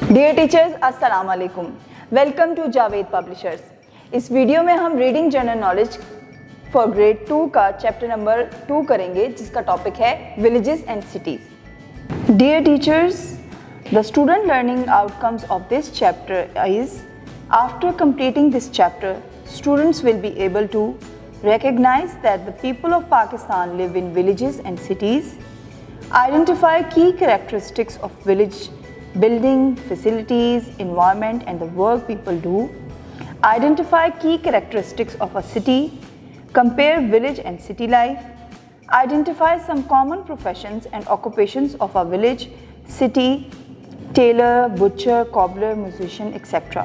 Dear teachers, अस्सलाम वालेकुम। Welcome to Javed publishers. इस वीडियो में हम reading general knowledge for grade 2 का चैप्टर नंबर 2 करेंगे, जिसका टॉपिक है villages and cities. Dear teachers, the student learning outcomes of this chapter is, after completing this chapter, students will be able to recognize that the people of Pakistan live in villages and cities, identify key characteristics of village building, facilities, environment and the work people do, identify key characteristics of a city, compare village and city life, identify some common professions and occupations of a village, city, tailor, butcher, cobbler, musician, etc.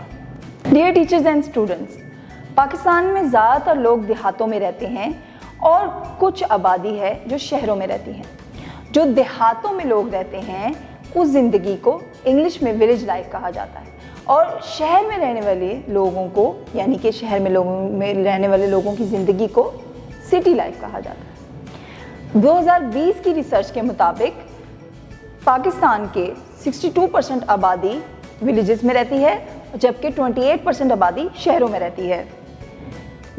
Dear teachers and students, Pakistan में ज़्यादातर लोग देहातों में रहते हैं और कुछ आबादी है जो शहरों में रहती है। जो देहातों में लोग रहते हैं उस ज़िंदगी को इंग्लिश में विलेज लाइफ कहा जाता है, और शहर में रहने वाले लोगों को, यानी कि शहर में रहने वाले लोगों की ज़िंदगी को सिटी लाइफ कहा जाता है। 2020 की रिसर्च के मुताबिक पाकिस्तान के 62% आबादी विलेजेस में रहती है, जबकि 28% आबादी शहरों में रहती है।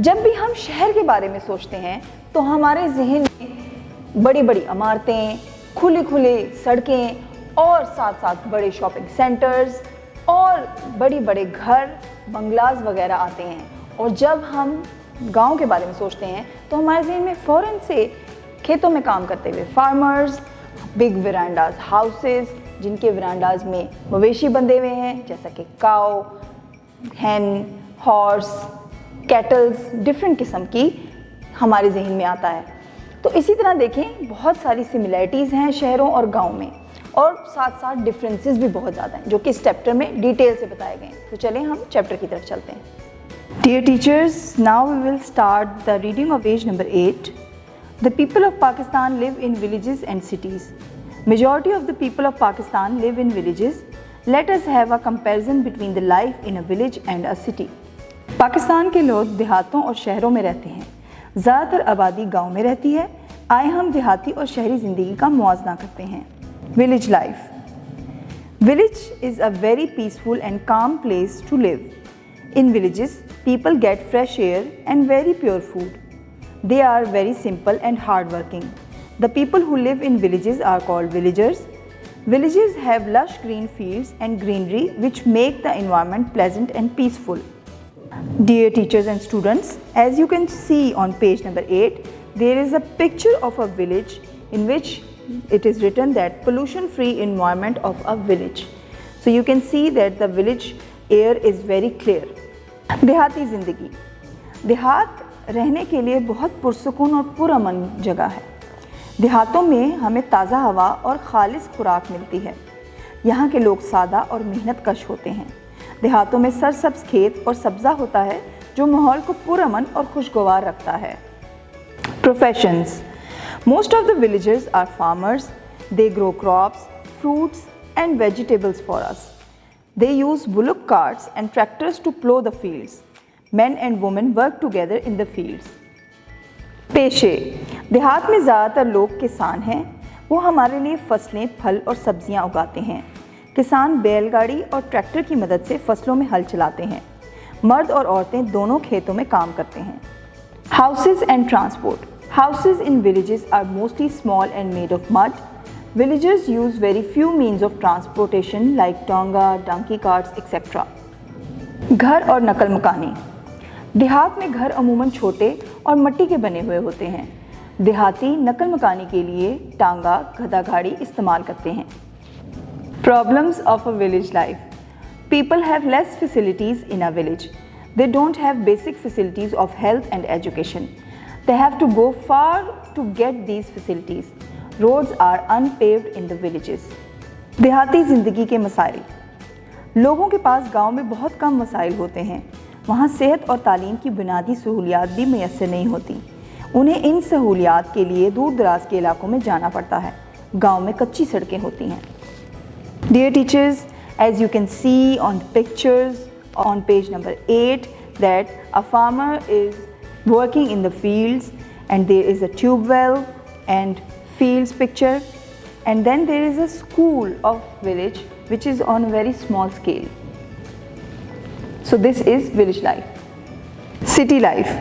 जब भी हम शहर के बारे में सोचते हैं तो हमारे जहन में बड़ी बड़ी इमारतें, खुली खुली सड़कें और साथ साथ बड़े शॉपिंग सेंटर्स और बड़ी बड़े घर, बंगलाज वगैरह आते हैं। और जब हम गांव के बारे में सोचते हैं तो हमारे जहन में फ़ौरन से खेतों में काम करते हुए फार्मर्स, बिग वेरांडाज हाउसेस, जिनके वेरांडाज में मवेशी बंधे हुए हैं, जैसा कि काऊ, हैन, हॉर्स, कैटल्स, डिफरेंट किस्म की हमारे जहन में आता है। तो इसी तरह देखें, बहुत सारी सिमिलैरिटीज़ हैं शहरों और गांव में, और साथ साथ डिफरेंसेस भी बहुत ज़्यादा हैं, जो कि इस चैप्टर में डिटेल से बताए गए हैं। तो चलें हम चैप्टर की तरफ चलते हैं। Dear teachers, now we will start the reading of page number 8। The people of Pakistan live in villages and cities. Majority of the people of Pakistan live in villages. Let us have a comparison between the life in a village and a city. Pakistan के लोग देहातों और शहरों में रहते हैं। ज़्यादातर आबादी गांव में रहती है। आए हम देहाती और शहरी ज़िंदगी का मुआवजा करते हैं। Village life. Village is a very peaceful and calm place to live. In villages, people get fresh air and very pure food. They are very simple and hardworking. The people who live in villages are called villagers. Villages have lush green fields and greenery which make the environment pleasant and peaceful. Dear teachers and students, as you can see on page number 8, there is a picture of a village in which it is written that pollution-free environment of a village. So you can see that the village air is very clear. देहाती ज़िंदगी। देहात रहने के लिए बहुत पुरसुकून और पुरअमन जगह है। देहातों में हमें ताज़ा हवा और ख़ालिस खुराक मिलती है। यहाँ के लोग सादा और मेहनत कश होते हैं। देहातों में सरसब्ज़ खेत और सब्ज़ा होता है, जो माहौल को पुरअमन और खुशगवार रखता है। Professions. Most of the villagers are farmers. They grow crops, fruits and vegetables for us. They use bullock carts and tractors to plough the fields. Men and women work together in the fields. पेशे। देहात में ज़्यादातर लोग किसान हैं। वो हमारे लिए फसलें, फल और सब्जियां उगाते हैं। किसान बैलगाड़ी और ट्रैक्टर की मदद से फसलों में हल चलाते हैं। मर्द और औरतें दोनों खेतों में काम करते हैं। Houses and transport. Houses in villages are mostly small and made of mud. Villagers use very few means of transportation like tonga, donkey carts etcetera. घर और नकल मकानी। देहात में घर अमूमन छोटे और मिट्टी के बने हुए होते हैं। देहाती नकल मकानी के लिए टांगा, गधा गाड़ी इस्तेमाल करते हैं। Problems of a village life. People have less facilities in a village. They don't have basic facilities of health and education. They have to go far to get these facilities. Roads are unpaved in the villages. देहाती ज़िंदगी के मसाइल। लोगों के पास गाँव में बहुत कम मसाइल होते हैं। वहाँ सेहत और तालीम की बुनियादी सहूलियात भी मैसर नहीं होती। उन्हें इन सहूलियात के लिए दूर दराज के इलाकों में जाना पड़ता है। गांव में कच्ची सड़कें होती हैं। Dear teachers, as you can see on the pictures on page number 8 that a farmer is working in the fields and there is a tube well and fields picture. and then there is a school of village which is on a very small scale. So this is village life. City life.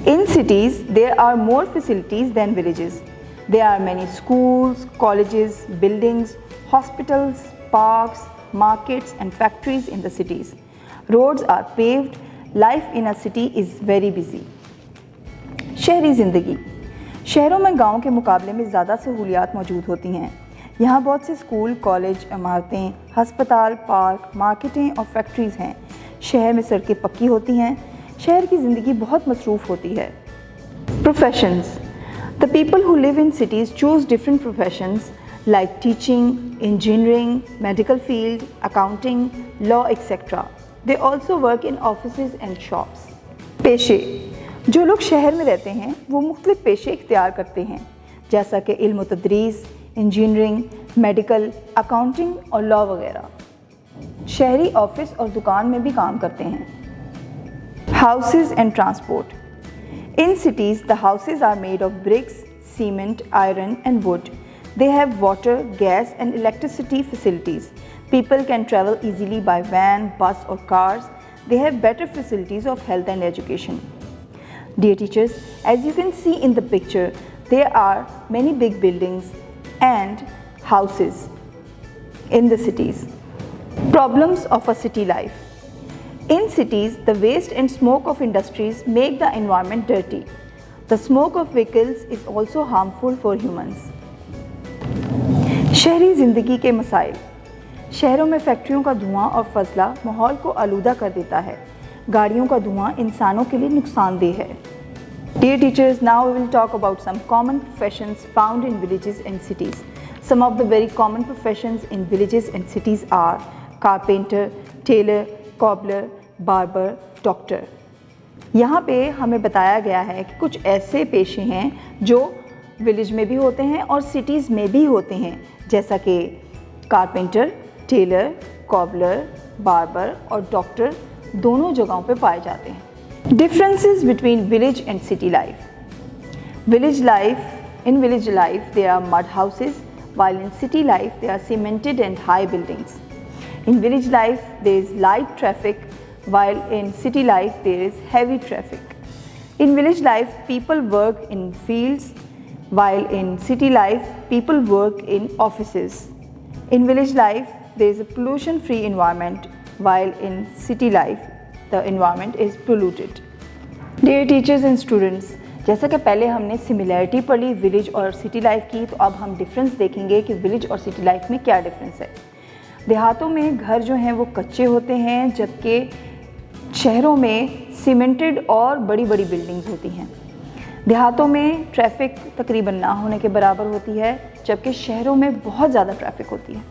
In cities there are more facilities than villages. There are many schools, colleges, buildings, hospitals, parks, markets and factories in the cities. Roads are paved. Life in a city is very busy. शहरी ज़िंदगी. शहरों में गांव के मुकाबले में ज़्यादा सहूलियात मौजूद होती हैं. यहाँ बहुत से स्कूल, कॉलेज, इमारतें, हस्पताल, पार्क, मार्केटें और फैक्ट्रीज़ हैं. शहर में सड़कें पक्की होती हैं. शहर की ज़िंदगी बहुत मसरूफ़ होती है. Professions. The people who live in cities choose different professions like teaching, engineering, medical field, accounting, law, etc. They also work in offices and shops. पेशे. जो लोग शहर में रहते हैं वो मुख्तलिफ पेशे इख्तियार करते हैं, जैसा कि इल्म तदरीस, इंजीनियरिंग, मेडिकल, अकाउंटिंग और लॉ वगैरह. शहरी ऑफिस और दुकान में भी काम करते हैं. Houses and transport. In cities, the houses are made of bricks, cement, iron and wood. They have water, gas and electricity facilities. People can travel easily by van, bus or cars. They have better facilities of health and education. Dear teachers, as you can see in the picture, there are many big buildings and houses in the cities. Problems of a city life. In cities, the waste and smoke of industries make the environment dirty. The smoke of vehicles is also harmful for humans. शहरी ज़िंदगी के मसाइल. शहरों में फैक्ट्रियों का धुआं और फजला माहौल को आलूदा कर देता है. गाड़ियों का धुआं इंसानों के लिए नुकसानदेह है. Dear teachers, now we will talk about some common professions found in villages and cities. Some of the very common professions in villages and cities are carpenter, tailor, cobbler, barber, doctor. यहाँ पे हमें बताया गया है कि कुछ ऐसे पेशे हैं जो विलेज में भी होते हैं और सिटीज़ में भी होते हैं, जैसा कि कारपेंटर, टेलर, कॉबलर, बार्बर और डॉक्टर दोनों जगहों पे पाए जाते हैं. Differences between village and city life. Village life. In village life there are mud houses, while in city life there are cemented and high buildings. In village life there is light traffic, while in city life there is heavy traffic. In village life people work in fields, while in city life people work in offices. In village life there is a pollution-free environment, while in city life the environment is polluted. Dear teachers and students, जैसा कि पहले हमने similarity पढ़ी village और city life की, तो अब हम डिफरेंस देखेंगे कि विलेज और सिटी लाइफ में क्या डिफरेंस है. देहातों में घर जो हैं वो कच्चे होते हैं, जबकि शहरों में सीमेंटेड और बड़ी बड़ी बिल्डिंग्स होती हैं. देहातों में ट्रैफिक तकरीबन ना होने के बराबर होती है, जबकि शहरों में बहुत ज़्यादा ट्रैफिक होती है.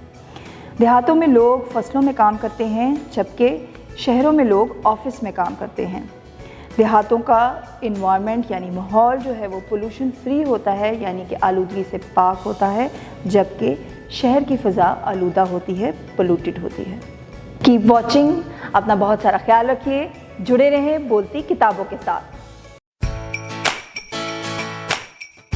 देहातों में लोग फसलों में काम करते हैं, जबकि शहरों में लोग ऑफिस में काम करते हैं. देहातों का इन्वायरमेंट यानी माहौल जो है वो पोल्यूशन फ्री होता है, यानी कि आलूदगी से पाक होता है, जबकि शहर की फ़ज़ा आलूदा होती है, पोल्यूटेड होती है. Keep watching. अपना बहुत सारा ख्याल रखिए. जुड़े रहें बोलती किताबों के साथ.